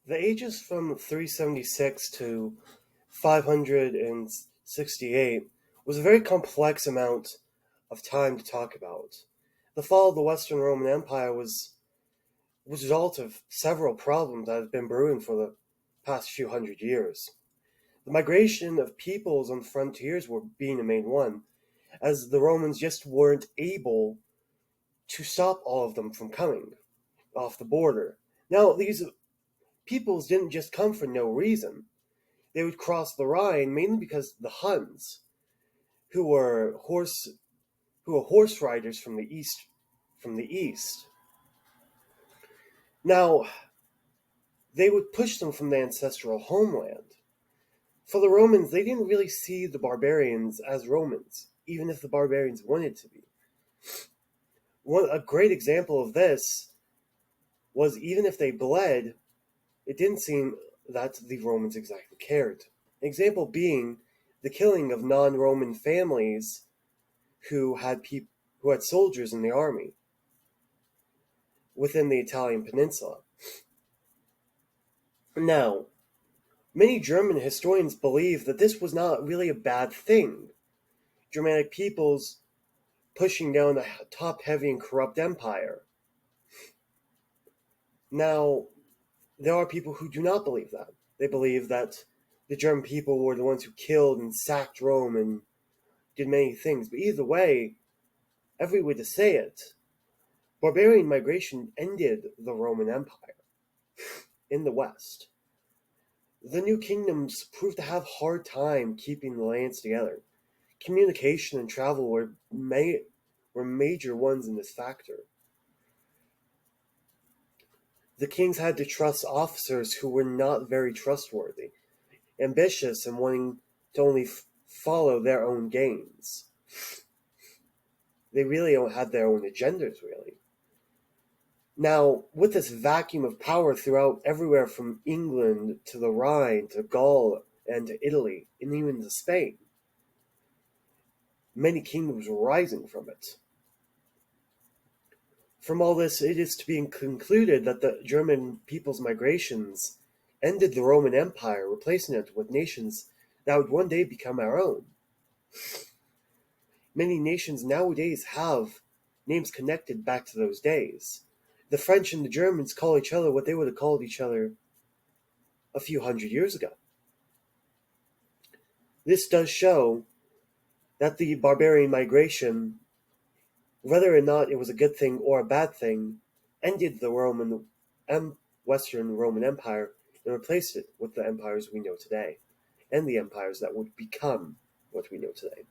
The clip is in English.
The ages from 376 to 568 was a very complex amount of time to talk about. The fall of the Western Roman Empire was a result of several problems that have been brewing for the past few hundred years. The migration of peoples on frontiers were being a main one, as the Romans just weren't able to stop all of them from coming off the border. Now, these peoples didn't just come for no reason. They would cross the Rhine mainly because the Huns, who were horse riders from the east. Now, they would push them from their ancestral homeland. For the Romans, they didn't really see the barbarians as Romans, even if the barbarians wanted to be. A great example of this was even if they bled, it didn't seem that the Romans exactly cared. An example being the killing of non-Roman families who had soldiers in the army within the Italian peninsula. Now, many German historians believe that this was not really a bad thing. Germanic peoples pushing down a top-heavy and corrupt empire. Now, there are people who do not believe that. They believe that the German people were the ones who killed and sacked Rome and did many things. But either way, every way to say it, barbarian migration ended the Roman Empire in the West. The new kingdoms proved to have a hard time keeping the lands together. Communication and travel were major ones in this factor. The kings had to trust officers who were not very trustworthy, ambitious and wanting to only follow their own gains. They really had their own agendas, really. Now, with this vacuum of power throughout everywhere from England to the Rhine to Gaul and to Italy and even to Spain, many kingdoms were rising from it. From all this, it is to be concluded that the German people's migrations ended the Roman Empire, replacing it with nations that would one day become our own. Many nations nowadays have names connected back to those days. The French and the Germans call each other what they would have called each other a few hundred years ago. This does show that the barbarian migration, whether or not it was a good thing or a bad thing, ended the Western Roman Empire and replaced it with the empires we know today, and the empires that would become what we know today.